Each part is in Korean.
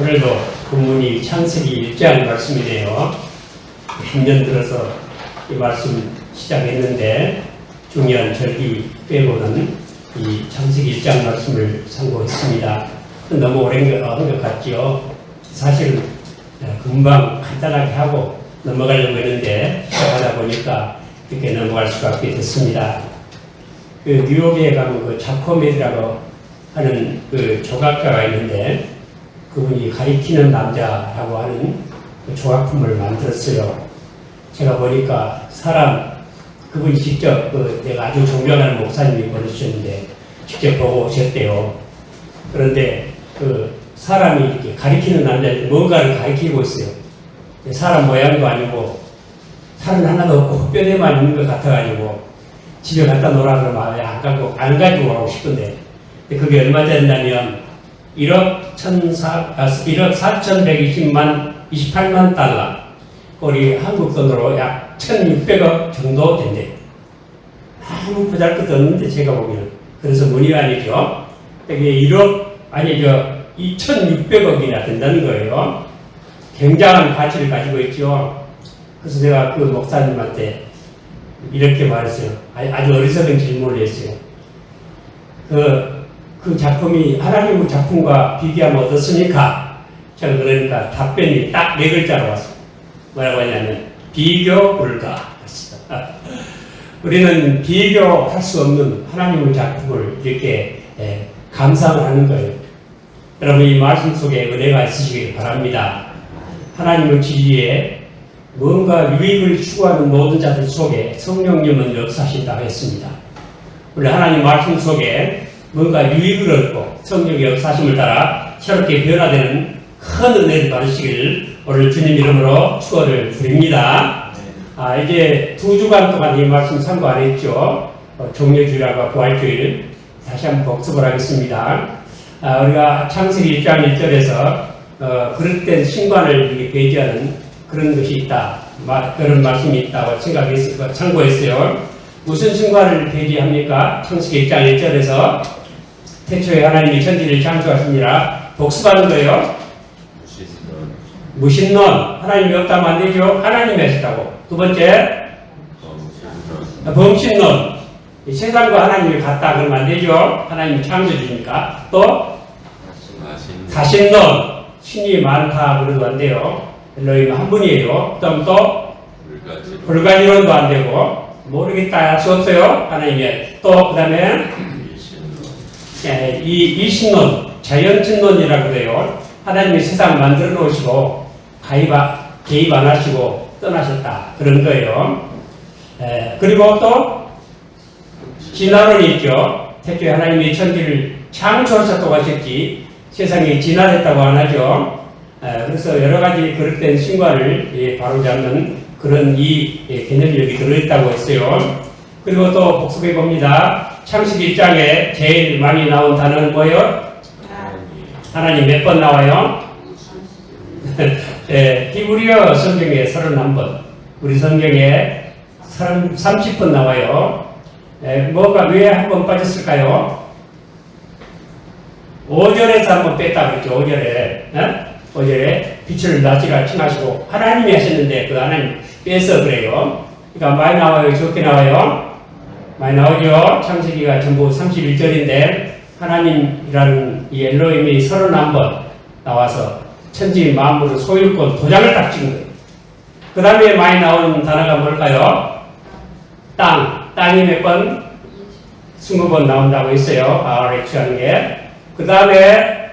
오늘도 본문이 창세기 1장 말씀이네요. 10년 들어서 이 말씀 시작했는데 중요한 절기 빼고는 이 창세기 1장 말씀을 참고했습니다. 너무 오랜 것 같지요. 사실 금방 간단하게 하고 넘어가려고 했는데 시작하다 보니까 이렇게 넘어갈 수밖에 됐습니다. 그 뉴욕에 가면 그 자코메드라고 하는 그 조각가가 있는데 그분이 가리키는 남자라고 하는 그 조각품을 만들었어요. 제가 보니까 그분이 직접 내가 아주 존경하는 목사님이 보내주셨는데 직접 보고 오셨대요. 그런데 그 사람이 이렇게 가리키는 남자인데 뭔가를 가리키고 있어요. 사람 모양도 아니고 살은 하나도 없고 뼈대만 있는 것 같아가지고 집에 갖다 놓으라 그러면 안 가지고 가고 싶은데 그게 얼마 된다면 1억 4,128만 달러 우리 한국 돈으로 약 1,600억 정도 된대요. 아무 보잘것도 없는데 제가 보기에는. 그래서 문의안이죠. 이게 2,600억이나 된다는 거예요. 굉장한 가치를 가지고 있죠. 그래서 제가 그 목사님한테 이렇게 말했어요. 아주 어리석은 질문을 했어요. 그 작품이 하나님의 작품과 비교하면 어떻습니까? 제가 그러니까 답변이 딱 4글자로 왔어요. 뭐라고 하냐면 비교 불가. 우리는 비교할 수 없는 하나님의 작품을 이렇게 감상을 하는 거예요. 여러분 이 말씀 속에 은혜가 있으시길 바랍니다. 하나님의 진리에 뭔가 유익을 추구하는 모든 자들 속에 성령님은 역사하신다고 했습니다. 우리 하나님 말씀 속에 뭔가 유익을 얻고 성령의 역사심을 따라 새롭게 변화되는 큰 은혜를 받으시길 오늘 주님 이름으로 축원을 드립니다. 이제 2주간 동안 이 말씀 참고 안 했죠. 종려주일과 부활주일 다시 한번 복습을 하겠습니다. 우리가 창세기 1장 1절에서 그릇된 신관을 배제하는 그런 것이 있다. 그런 말씀이 있다고 참고했어요. 무슨 신관을 배제합니까? 창세기 1장 1절에서 태초에 하나님이 천지를 창조하시니라 복습하는 거예요. 무신론. 하나님이 없다면 안 되죠. 하나님이 하셨다고. 두 번째 범신론. 세상과 하나님이 같다 그러면 안 되죠. 하나님이 창조주니까. 또 다신론. 신이 많다 그래도 안 돼요. 엘로힘은 한 분이에요. 또 불가지론도 안 되고 모르겠다 할 수 없어요. 하나님이. 또 그 다음에 이 신론, 자연친론이라고 그래요. 하나님이 세상을 만들어 놓으시고 개입 안 하시고 떠나셨다. 그런 거예요. 그리고 또 진화론이 있죠. 태초에 하나님이 천지를 창조하셨다고 하셨지 세상이 진화됐다고 안 하죠. 그래서 여러 가지 그릇된 신관을 바로잡는 그런 이 개념이 여기 들어있다고 했어요. 그리고 또 복습해 봅니다. 창세기 1장에 제일 많이 나온 단어는 뭐예요? 하나님 몇 번 나와요? 히브리어 성경에 31번, 우리 성경에 30번 나와요. 뭐가 왜 한 번 빠졌을까요? 5절에서 한 번 뺐다 그랬죠. 5절에 빛을 낮이라 칭하시고 하나님이 하셨는데 그 하나님 빼서 그래요. 그러니까 많이 나와요? 적게 나와요? 많이 나오죠. 창세기가 전부 31절인데 하나님이라는 이 엘로힘이 31번 나와서 천지 만물의 소유권 도장을 딱 찍은 거예요. 그 다음에 많이 나오는 단어가 뭘까요? 땅이 몇 번? 20번 나온다고 했어요. RH 하는 게. 그 다음에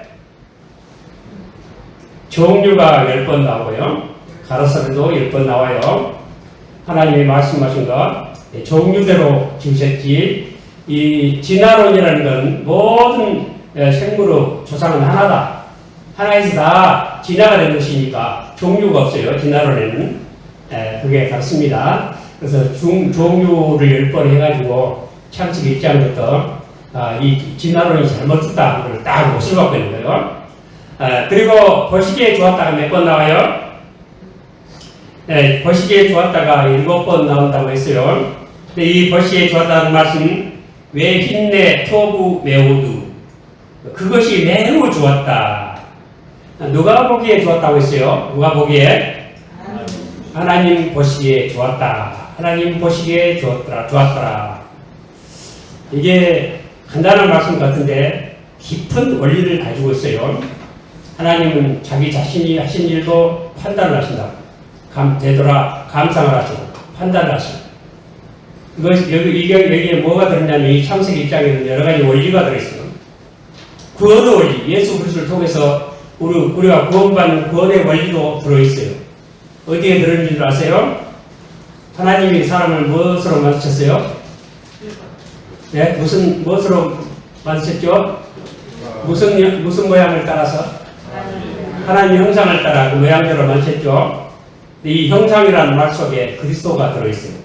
종류가 10번 나오고요. 가로살도 10번 나와요. 하나님이 말씀하신 것 종류대로 지으셨지. 이 진화론이라는 건 모든 생물의 조상은 하나다. 하나에서 다 진화가 된 것이니까 종류가 없어요. 진화론에는. 그게 같습니다. 그래서 종류를 10번 해가지고 창세기 1장부터 이 진화론이 잘못됐다. 그걸 딱 못을 받고 있는 거예요. 그리고 보시기에 좋았다가 몇 번 나와요? 보시기에 좋았다가 7번 나온다고 했어요. 근데 이 보시기에 좋았다는 말씀, 왜 힌네 토부 메오두 그것이 매우 좋았다. 누가 보기에 좋았다고 했어요? 누가 보기에? 하나님 보시기에 좋았다. 하나님 보시기에 좋았더라. 이게 간단한 말씀 같은데 깊은 원리를 가지고 있어요. 하나님은 자기 자신이 하신 일도 판단을 하신다. 되돌아 감상을 하시고 판단을 하시고. 여기에 뭐가 들었냐면 이 창세기 입장에는 여러 가지 원리가 들어있어요. 구원의 원리, 예수 그리스도를 통해서 우리가 구원받는 구원의 원리도 들어있어요. 어디에 들어있는 줄 아세요? 하나님이 사람을 무엇으로 만드셨어요? 네, 무엇으로 만드셨죠? 무슨 모양을 따라서? 하나님 형상을 따라 그 모양대로 만드셨죠? 이 형상이라는 말 속에 그리스도가 들어있어요.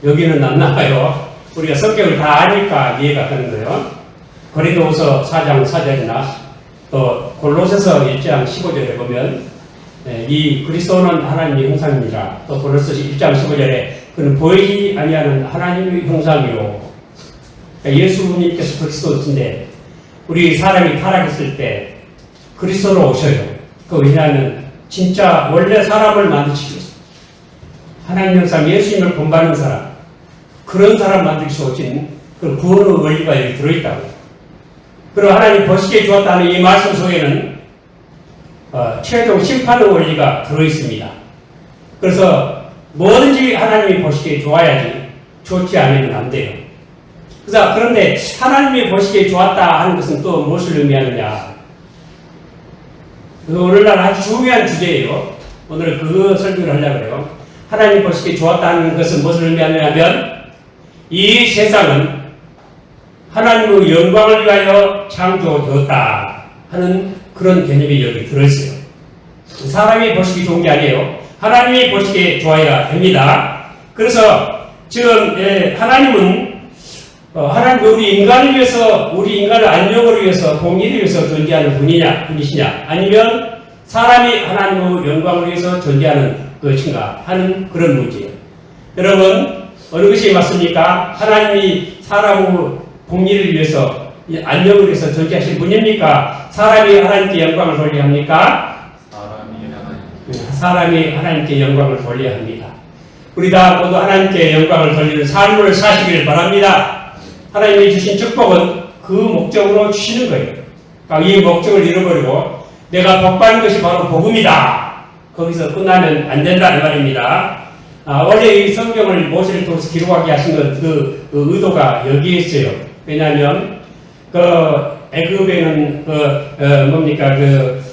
여기는 안 나와요. 우리가 성격을 다 아니까 이해가 되는 거예요. 고린도후서 4장 4절이나 또 골로새서 1장 15절에 보면 이 그리스도는 하나님의 형상입니다. 또 골로새 1장 15절에 그는 보이지 아니하는 하나님의 형상이요. 그러니까 예수님께서 그리스도인데 우리 사람이 타락했을 때 그리스도로 오셔요. 왜냐하면 진짜 원래 사람을 만드시기 위해서 하나님 형상 예수님을 본받는 사람 그런 사람 만들기 위해서 오신 그 구원의 원리가 여기 들어있다고. 그리고 하나님 보시기에 좋았다는 이 말씀 속에는 최종 심판의 원리가 들어있습니다. 그래서 뭐든지 하나님이 보시기에 좋아야지 좋지 않으면 안 돼요. 그런데 하나님이 보시기에 좋았다 하는 것은 또 무엇을 의미하느냐. 오늘날 아주 중요한 주제예요. 오늘 그 설명을 하려고 해요. 하나님 보시기에 좋았다는 것은 무엇을 의미하냐면 이 세상은 하나님의 영광을 위하여 창조되었다 하는 그런 개념이 여기 들어있어요. 사람이 보시기 좋은 게 아니에요. 하나님이 보시기에 좋아야 됩니다. 그래서 지금 하나님은 우리 인간을 위해서 우리 인간의 안녕을 위해서 공의를 위해서 존재하는 분이시냐 아니면 사람이 하나님의 영광을 위해서 존재하는 것인가 하는 그런 문제예요. 여러분 어느 것이 맞습니까? 하나님이 사람의 공의를 위해서 안녕을 위해서 존재하신 분입니까? 사람이 하나님께 영광을 돌려야 합니까? 사람이 하나님께 영광을 돌려야 합니다. 우리 다 모두 하나님께 영광을 돌리는 삶을 사시기를 바랍니다. 하나님이 주신 축복은 그 목적으로 주시는 거예요. 그러니까 이 목적을 잃어버리고 내가 복받는 것이 바로 복음이다. 거기서 끝나면 안 된다는 말입니다. 원래 이 성경을 모세를 통해서 기록하게 하신 그 의도가 여기에 있어요. 왜냐하면 애굽에는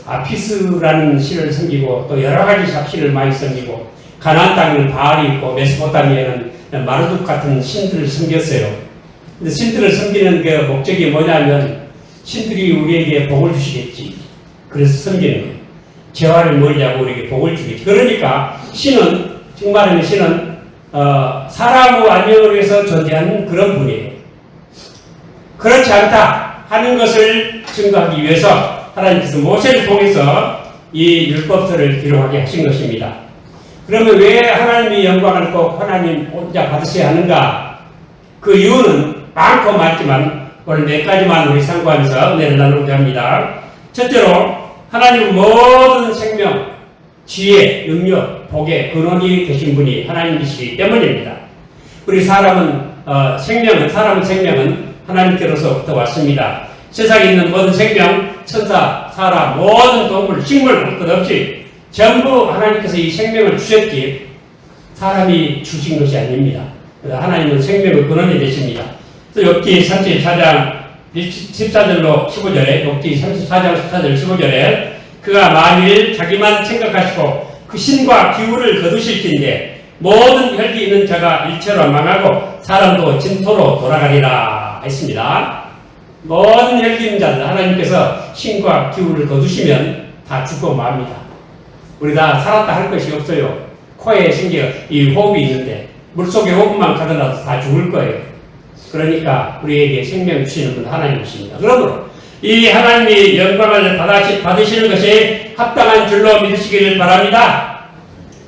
아피스라는 신을 섬기고 또 여러 가지 잡신을 많이 섬기고 가나안 땅에는 바알이 있고 메소포타미아에는 마르둑 같은 신들을 섬겼어요. 근데 신들을 섬기는 그 목적이 뭐냐면 신들이 우리에게 복을 주시겠지. 그래서 섬기는 거예요. 재화를 멀리하고 우리에게 복을 주겠지. 그러니까 정말은 신은 사람의 안녕을 위해서 존재하는 그런 분이에요. 그렇지 않다 하는 것을 증거하기 위해서 하나님께서 모세를 통해서 이 율법서를 기록하게 하신 것입니다. 그러면 왜 하나님의 영광을 꼭 하나님 혼자 받으셔야 하는가? 그 이유는 많고 많지만 오늘 몇 가지만 우리 상고하면서 은혜를 나누고자 합니다. 첫째로 하나님 모든 생명, 지혜, 능력, 복의 근원이 되신 분이 하나님이시기 때문입니다. 우리 사람은 생명은 하나님께로서부터 왔습니다. 세상에 있는 모든 생명, 천사, 사람, 모든 동물, 식물 할 것 없이 전부 하나님께서 이 생명을 주셨기에 사람이 주신 것이 아닙니다. 하나님은 생명의 근원이 되십니다. 그래서 욥기 34장 14절로 15절에 욥기 34장 14절 15절에 그가 만일 자기만 생각하시고 그 신과 기후를 거두실 텐데 모든 혈기 있는 자가 일체로 망하고 사람도 진토로 돌아가리라 했습니다. 모든 혈기 있는 자들 하나님께서 신과 기후를 거두시면 다 죽고 맙니다. 우리 다 살았다 할 것이 없어요. 코에 이 호흡이 있는데 물속에 호흡만 가더라도 다 죽을 거예요. 그러니까 우리에게 생명 주시는 분 하나님이십니다. 그러므로 이 하나님이 영광을 받으시는 것이 합당한 줄로 믿으시기를 바랍니다.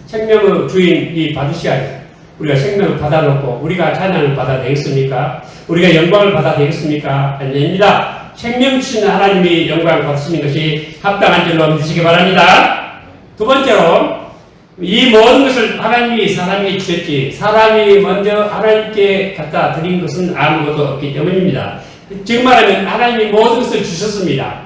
생명의 주인이 받으셔야 해요. 우리가 생명을 받아놓고 우리가 찬양을 받아야 되겠습니까? 우리가 영광을 받아야 되겠습니까? 아닙니다. 생명 주시는 하나님이 영광을 받으시는 것이 합당한 줄로 믿으시기 바랍니다. 두 번째로 이 모든 것을 하나님이 사람에게 주셨지 사람이 먼저 하나님께 갖다 드린 것은 아무것도 없기 때문입니다. 즉 말하면 하나님이 모든 것을 주셨습니다.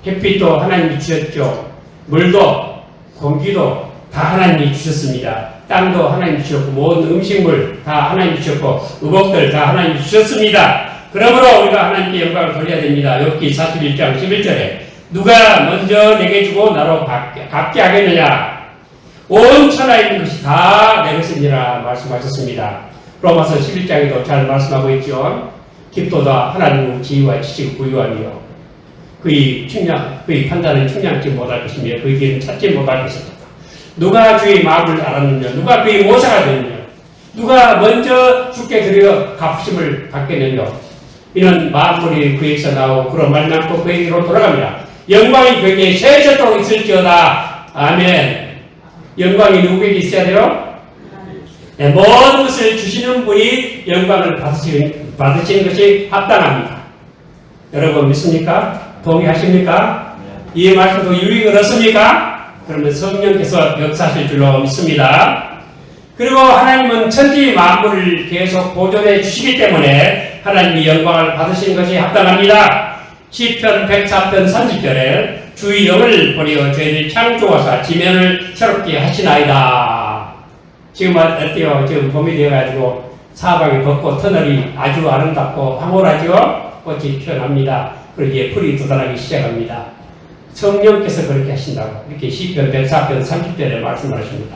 햇빛도 하나님이 주셨죠. 물도 공기도 다 하나님이 주셨습니다. 땅도 하나님이 주셨고 모든 음식물 다 하나님이 주셨고 의복들 다 하나님이 주셨습니다. 그러므로 우리가 하나님께 영광을 돌려야 됩니다. 욥기 41장 11절에 누가 먼저 내게 주고 나로 갚게 하겠느냐 온 천하에 있는 것이 다 내 것이니라 말씀하셨습니다. 로마서 11장에도 잘 말씀하고 있죠. 깊도다 하나님의 지혜와 지식을 부유하며 그의 판단은 측량치 못할 것이며 그의 길은 찾지 못할 것이다. 누가 주의 마음을 알았느냐 누가 그의 모사가 되느냐 누가 먼저 주께 드려 갚으심을 받겠느냐 이는 만물이 그에게서 나오고 그로 말미암고 그에게로 돌아갑니다. 영광이 그에게 세세토록 있을지어다. 아멘. 영광이 누구에게 있어야 돼요? 네, 모든 것을 주시는 분이 영광을 받으시는 것이 합당합니다. 여러분 믿습니까? 동의하십니까? 이 말씀도 유익을 얻습니까? 그러면 성령께서 역사하실 줄로 믿습니다. 그리고 하나님은 천지 만물을 계속 보존해 주시기 때문에 하나님이 영광을 받으시는 것이 합당합니다. 시편 104편 30절에 주의 영을 버리어 죄를 창조하사 지면을 새롭게 하시나이다. 지금 어때요? 지금 봄이 되어가지고 사방에 벚꽃 터널이 아주 아름답고 황홀하죠? 꽃이 피어납니다. 그러기에 풀이 돋아나기 시작합니다. 성령께서 그렇게 하신다고 이렇게 시편 104편 30절에 말씀하십니다.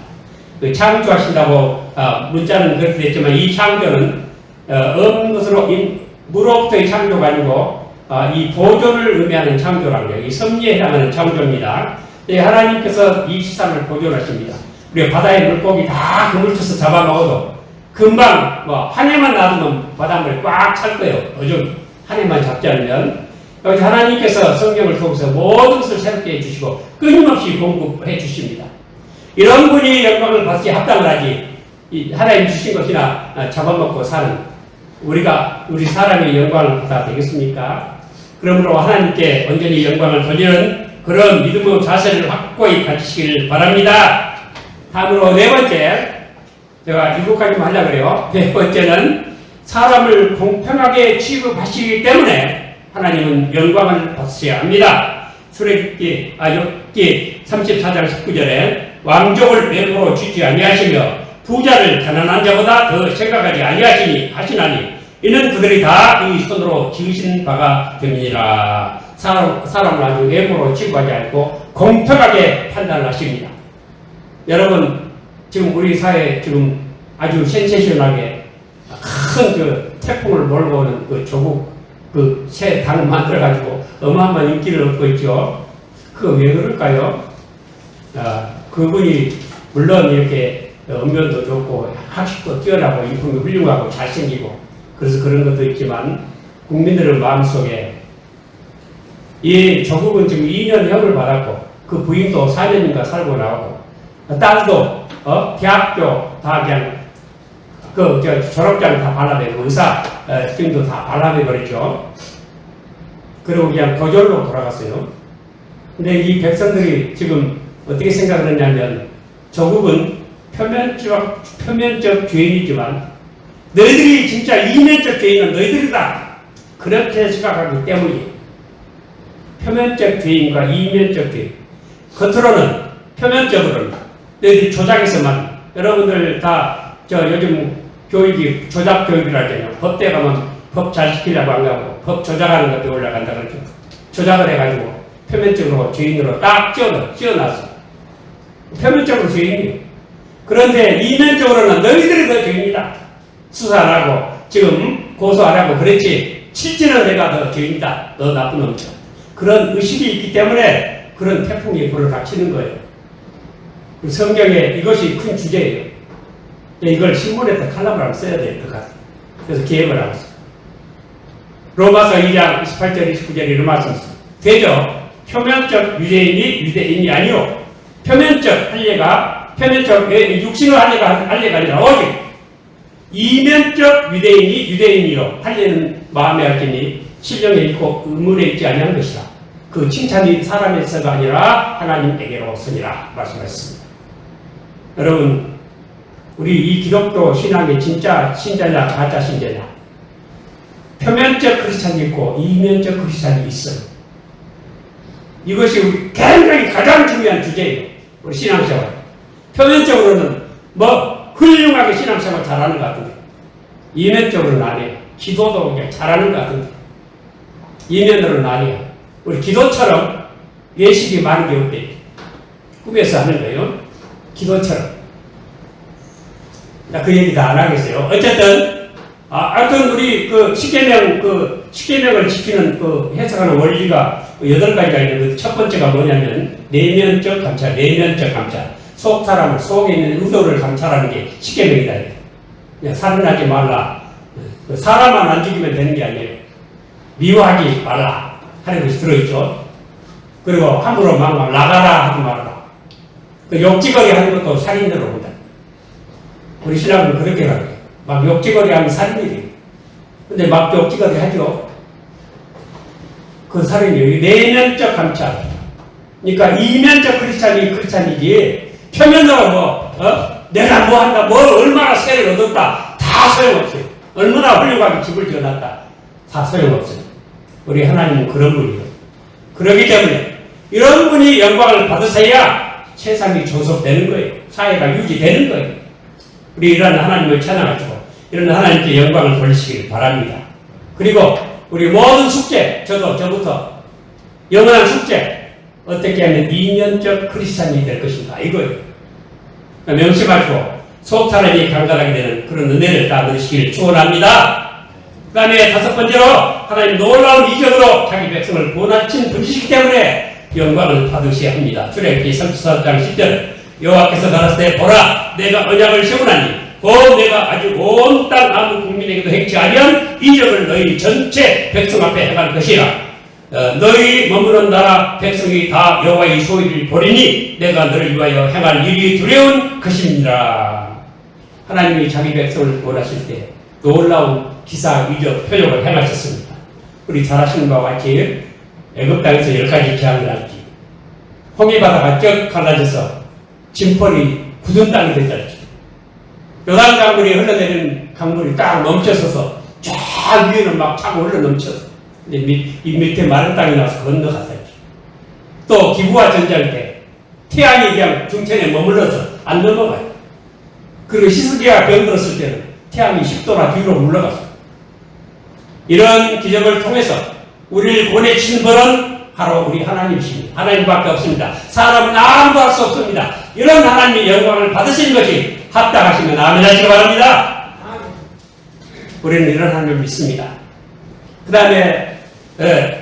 그 창조하신다고 문자는 그렇게 됐지만 이 창조는 없는 것으로 무로부터의 창조가 아니고 이 보존을 의미하는 창조라는 거예요. 이 섭리에 해당하는 창조입니다. 하나님께서 이 세상을 보존하십니다. 우리가 바다의 물고기 다 그물쳐서 잡아먹어도 금방 한 해만 놔두면 바닷물이 꽉 찰 거예요. 요즘 한 해만 잡지 않으면 여기 하나님께서 성경을 통해서 모든 것을 새롭게 해주시고 끊임없이 공급해 주십니다. 이런 분이 영광을 받기 합당을 하지 하나님 주신 것이나 잡아먹고 사는 우리 사람이 영광을 받아야 되겠습니까? 그러므로 하나님께 온전히 영광을 돌리는 그런 믿음의 자세를 확고히 가지시길 바랍니다. 다음으로 네 번째, 제가 7가지만 하려고 그래요. 네 번째는 사람을 공평하게 취급하시기 때문에 하나님은 영광을 받으셔야 합니다. 욥기 34장 19절에 왕족을 맹으로 주지 아니하시며 부자를 가난한 자보다 더 생각하지 아니하시나니 이는 그들이 다 이 손으로 지으신 바가 됨이니라. 사람을 아주 맹으로 취급하지 않고 공평하게 판단을 하십니다. 여러분 지금 우리 사회에 지금 아주 센세이션하게 큰 그 태풍을 몰고 오는 그 조국 그 새 당 만들어가지고 어마어마한 인기를 얻고 있죠. 그거 왜 그럴까요? 그분이 물론 이렇게 언변도 좋고 학식도 뛰어나고 인품이 훌륭하고 잘생기고 그래서 그런 것도 있지만 국민들의 마음속에 이 조국은 지금 2년형을 받았고 그 부인도 4년인가 살고 나오고 딸도 대학교 다 그냥 졸업장 다 발라내고 의사 등도 다 발라내버렸죠. 그리고 그냥 거절로 돌아갔어요. 근데 이 백성들이 지금 어떻게 생각을 했냐면 조국은 표면적 죄인이지만 너희들이 진짜 이면적 죄인은 너희들이다. 그렇게 생각하기 때문이에요. 표면적 죄인과 이면적 죄인. 겉으로는 표면적으로는 너희들이 조작에서만 여러분들 다 요즘 교육이 조작 교육이라 하잖아요. 법대 가면 법 잘 지키려고 안 가고 법 조작하는 것도 올라간다 그러죠. 조작을 해가지고 표면적으로 죄인으로 딱 찌어놨어. 표면적으로 죄인이에요. 그런데 이면적으로는 너희들이 더 죄인이다. 수사 안 하고 지금 고소 안 하고 그랬지. 실제는 내가 더 죄인이다. 너 나쁜 놈이다. 그런 의식이 있기 때문에 그런 태풍이 불을 닥치는 거예요. 성경에 이것이 큰 주제예요. 이걸 신문에다 칼럼을 한번 써야 될 것 같아요. 그래서 기획을 하고 있어요. 로마서 2장 28절 29절 이런 말씀 있습니다. 되죠? 표면적 유대인이 아니요. 표면적 표면적 육신의 할례가 아니라 오직 이면적 유대인이 유대인이요. 할례는 마음에 할지니 신령에 있고 의문에 있지 아니한 것이라. 그 칭찬이 사람에서가 아니라 하나님에게로서니라 말씀하셨습니다. 여러분, 우리 이 기독교 신앙의 진짜 신자냐 가짜 신자냐, 표면적 크리스찬이 있고 이면적 크리스찬이 있어요. 이것이 우리 굉장히 가장 중요한 주제예요. 우리 신앙생활. 표면적으로는 뭐 훌륭하게 신앙생활 잘하는 것 같은데 이면적으로는 아니에요. 기도도 그냥 잘하는 것 같은데 이면으로는 아니에요. 우리 기도처럼 예식이 많은 게 없대요. 꿈에서 하는 거예요. 기도처럼. 그 얘기 다 안 하겠어요. 어쨌든, 하여튼 우리 십계명을 지키는 해석하는 원리가 8가지가 있는데, 첫 번째가 뭐냐면, 내면적 감찰, 내면적 감찰. 속 사람을, 속에 있는 의도를 감찰하는 게 십계명이다. 그냥 살인하지 말라. 사람만 안 죽이면 되는 게 아니에요. 미워하지 말라. 하는 것이 들어있죠. 그리고 함부로 막 나가라 하지 말라. 욕지거리 하는 것도 살인으로 본다. 우리 신앙은 그렇게 가요. 막 욕지거리 하면 살인이래요. 근데 막 욕지거리 하죠. 그 살인이에요. 내면적 감찰. 그러니까 이면적 크리스찬이지, 표면으로 내가 뭐 한다, 얼마나 세를 얻었다, 다 소용없어요. 얼마나 훌륭하게 집을 지어놨다, 다 소용없어요. 우리 하나님은 그런 분이에요. 그렇기 때문에 이런 분이 영광을 받으셔야 세상이 존속되는 거예요. 사회가 유지되는 거예요. 우리 이런 하나님을 찬양하시고 이런 하나님께 영광을 돌리시길 바랍니다. 그리고 우리 모든 숙제, 저부터 영원한 숙제, 어떻게 하면 이면적 크리스찬이 될 것인가 이거예요. 명심하시고 속 사람이 강건하게 되는 그런 은혜를 다 누리시길 축원합니다. 그 다음에 5번째로 하나님 놀라운 이적으로 자기 백성을 구원하신 분이시기 때문에 영광을 받으셔야 합니다. 출애굽기 34장 10절 여호와께서 가라사대 때 보라 내가 언약을 세우나니 곧 내가 아주 온 땅 아무 국민에게도 행치 아니한 이적을 너희 전체 백성 앞에 행할 것이라. 너희 머무는 나라 백성이 다 여호와의 소위를 보리니 내가 너를 위하여 행할 일이 두려운 것입니다. 하나님이 자기 백성을 구원하실 때 놀라운 기사, 이적, 표적을 행하셨습니다. 우리 잘 아시는 바와 같이 애굽 땅에서 10가지 재앙을 하지. 홍해바다가 쩍 갈라져서 진펄이 굳은 땅이 됐잖아요. 요단 강물이 흘러내리는 강물이 딱 멈춰서서 쫙 위에는 막 차고 흘러 넘쳐서 근데 이 밑에 마른 땅이 나와서 건너갔다. 또 기부와 전쟁 때 태양이 그냥 중천에 머물러서 안 넘어가요. 그리고 히스기야가 병들었을 때는 태양이 10도나 뒤로 물러갔어요. 이런 기적을 통해서 우리를 보내신 분은 바로 우리 하나님이십니다. 하나님밖에 없습니다. 사람은 아무도 할 수 없습니다. 이런 하나님의 영광을 받으신 것이 합당하시면 아멘 하시기 바랍니다. 우리는 이런 하나님을 믿습니다. 그 다음에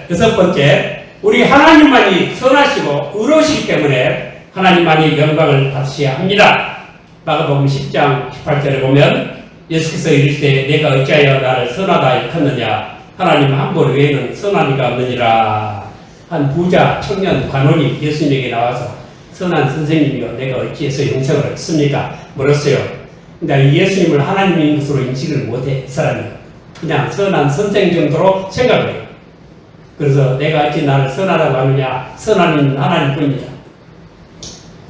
6번째, 우리 하나님만이 선하시고 의로우시기 때문에 하나님만이 영광을 받으셔야 합니다. 마가복음 10장 18절에 보면 예수께서 이르시되 내가 어찌하여 나를 선하다 일컫느냐 하나님 한 분 외에는 선한 이가 없느니라. 한 부자 청년 관원이 예수님에게 나와서 선한 선생님이여 내가 어찌해서 영생을 얻습니까? 물었어요. 근데 예수님을 하나님인 것으로 인식을 못해 이 사람이. 그냥 선한 선생 정도로 생각을 해요. 그래서 내가 어찌 나를 선하다고 하느냐, 선한 이는 하나님뿐입니다.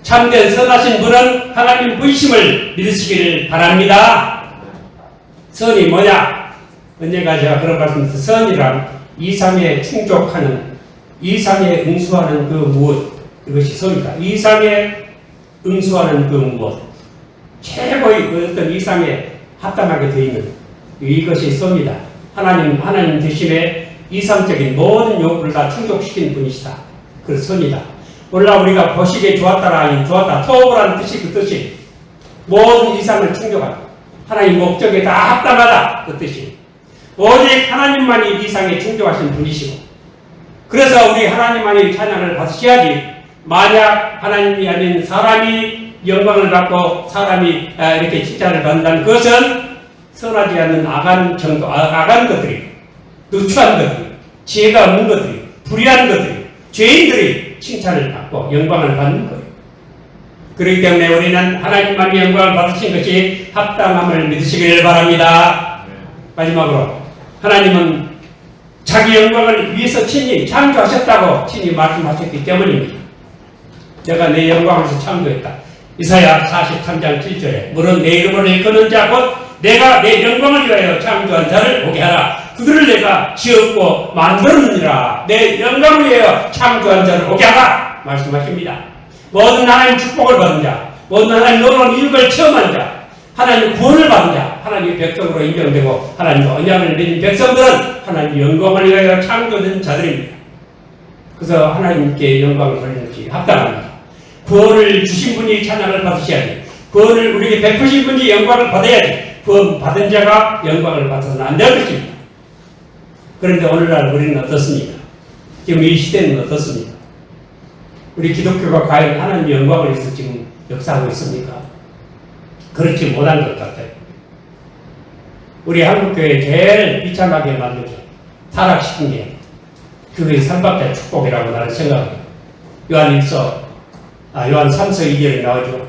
참된 선하신 분은 하나님 분심을 믿으시기를 바랍니다. 선이 뭐냐? 언젠가 제가 그런 말씀드렸어요. 선이란 이상에 충족하는, 이상에 응수하는 그 무엇, 이것이 선이다. 이상에 응수하는 그 무엇, 최고의 어떤 이상에 합당하게 되어 있는 이것이 선이다. 하나님 대신에 이상적인 모든 요구를 다 충족시키는 분이시다. 그 선이다. 몰라 우리가 보시기에 좋았다라 아니 좋았다. 토브라는 뜻이 그 뜻이 모든 이상을 충족한다. 하나님 목적에 다 합당하다. 그 뜻이. 오직 하나님만이 이상에 충족하신 분이시고 그래서 우리 하나님만이 찬양을 받으셔야지 만약 하나님이 아닌 사람이 영광을 받고 사람이 이렇게 칭찬을 받는다는 것은 선하지 않는 악한 정도, 악한 것들이, 누추한 것들이, 지혜가 없는 것들이, 불의한 것들이, 죄인들이 칭찬을 받고 영광을 받는 거예요. 그렇기 때문에 우리는 하나님만이 영광을 받으신 것이 합당함을 믿으시기를 바랍니다. 마지막으로 하나님은 자기 영광을 위해서 친히 창조하셨다고 친히 말씀하셨기 때문입니다. 내가 내 영광을 위해서 창조했다. 이사야 43장 7절에 물은 내 이름을 일컫는 자 곧 내가 내 영광을 위하여 창조한 자를 오게 하라. 그들을 내가 지었고 만들었느니라. 내 영광을 위하여 창조한 자를 오게 하라 말씀하십니다. 모든 하나님 축복을 받은 자, 모든 하나님 놀라운 이익을 체험한 자, 하나님 구원을 받은 자, 하나님의 백성으로 인정되고 하나님과 언약을 맺은 백성들은 하나님의 영광을 위하여 창조된 자들입니다. 그래서 하나님께 영광을 돌리는 것이 합당합니다. 구원을 주신 분이 찬양을 받으셔야지. 구원을 우리에게 베푸신 분이 영광을 받아야지. 구원 받은 자가 영광을 받아서는 안 될 것입니다. 그런데 오늘날 우리는 어떻습니까? 지금 이 시대는 어떻습니까? 우리 기독교가 과연 하나님의 영광을 위해서 지금 역사하고 있습니까? 그렇지 못한 것 같아요. 우리 한국교회 제일 비참하게 만들죠. 타락시킨 게 그게 삼박자 축복이라고 나는 생각합니다. 요한 3서 2절에 나오죠.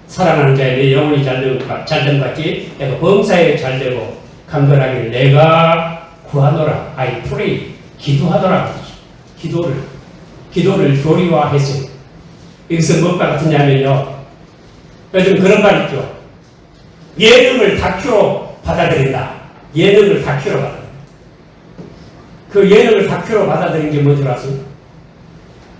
사랑하는 자의 내 영혼이 잘됨 같이 내가 범사에 잘되고 강건하기를 내가 구하노라. I pray. 기도하더라. 기도를 교리화했어요. 여기서 무엇과 같으냐면요. 요즘 그런 말 있죠. 예능을 다큐로 받아들인다. 예능을 다큐로 받아들인다. 그 예능을 다큐로 받아들인 게 뭔지 아세요?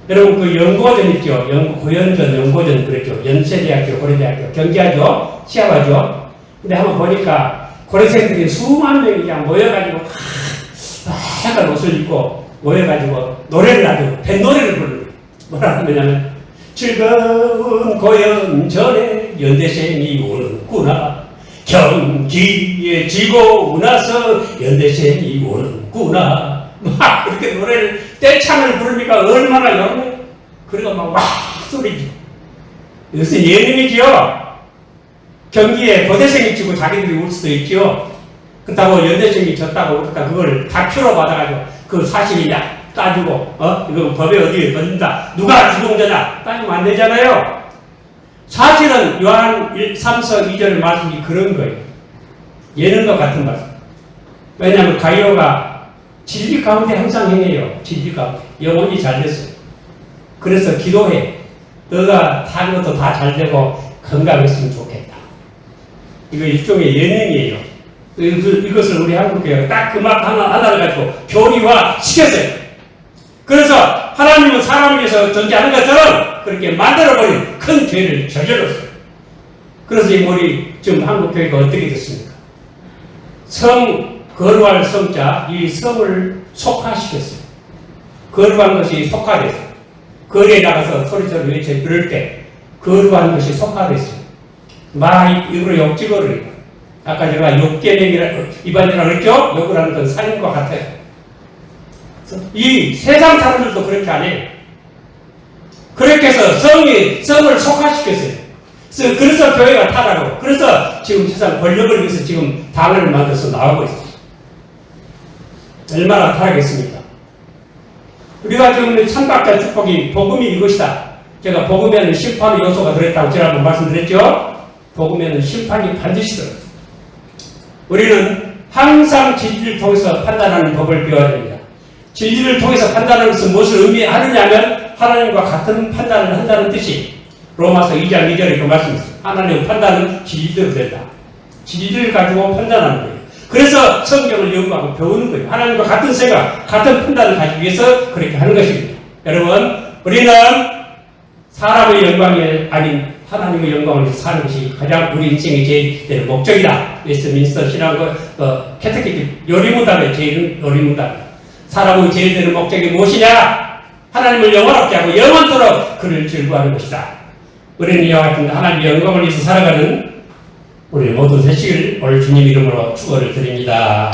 여러분 그 연고전 있죠. 고연전, 연고전 그랬죠. 연세대학교, 고려대학교 경기하죠. 시합하죠. 근데 한번 보니까 고려생들이 수만 명이 그냥 모여가지고 약간 옷을 입고 모여가지고 노래를 아주 뱃노래를 부르는 거예요. 뭐라 하냐면 즐거운 고연전에 연대생이 오는구나. 경기에 지고 나서 연대생이 오는구나. 막 그렇게 노래를 떼창을 부르니까 얼마나 여러분 그리고 막 소리지. 이것은 예능이지요. 경기에 고대생이 지고 자기들이 울 수도 있지요. 그렇다고 연대생이 졌다고 그랬다 그걸 다큐로 받아가지고 그 사실이냐 따지고 이거 법에 어디에 걸린다 누가 주동자냐 따지면 안 되잖아요. 사실은 요한 3서 2절 말씀이 그런 거예요. 예능과 같은 말씀. 왜냐하면 가이오가 진리 가운데 항상 행해요. 진리 가운데. 영혼이 잘 됐어요. 그래서 기도해. 너가 다른 것도 다 잘 되고 건강했으면 좋겠다. 이거 일종의 예능이에요. 이것을 우리 한국교회가 딱 그 말 하나를 가지고 교리화 시켰어요. 그래서 하나님은 사람을 위해서 존재하는 것처럼 그렇게 만들어버린 큰 죄를 저질렀어요. 그래서 우리 지금 한국교회가 어떻게 됐습니까? 거룩할 성자, 이 성을 속화시켰어요. 거룩한 것이 속화됐어요. 거리에 나가서 소리소리 외쳐 그럴 때 거룩한 것이 속화됐어요. 막 입으로 욕지거려요. 아까 제가 입안이라고 그랬죠? 욕을 하는 건 살인과 같아요. 이 세상 사람들도 그렇게 안 해요. 그렇게 해서 성을 속화시켰어요. 그래서 교회가 타락하고, 그래서 지금 세상 권력을 위해서 지금 당을 만들어서 나오고 있어요. 얼마나 타락했습니까? 우리가 지금 삼박자 축복이 복음이 이것이다. 제가 복음에는 심판의 요소가 들어있다고 제가 한번 말씀드렸죠? 복음에는 심판이 반드시 들어있어요. 우리는 항상 진리를 통해서 판단하는 법을 배워야 됩니다. 진리를 통해서 판단하는 것은 무엇을 의미하느냐면 하나님과 같은 판단을 한다는 뜻이 로마서 2장 2절에 그 말씀이 있어요. 하나님의 판단은 진리대로 된다. 진리를 가지고 판단하는 거예요. 그래서 성경을 연구하고 배우는 거예요. 하나님과 같은 생각, 같은 판단을 가지기 위해서 그렇게 하는 것입니다. 여러분, 우리는 사람의 영광이 아닌 하나님의 영광을 위해서 사는 것이 가장 우리 인생의 제일 목적이다. 웨스트민스터 신앙 캐테키즘 요리문답의 제일 요리문답. 사람의 제일 되는 목적이 무엇이냐? 하나님을 영원롭게 하고 영원토록 그를 즐거워하는 것이다. 우리는 이와 같은 하나님의 영광을 위해서 살아가는 우리 모두 되시길 오늘 주님 이름으로 축원을 드립니다.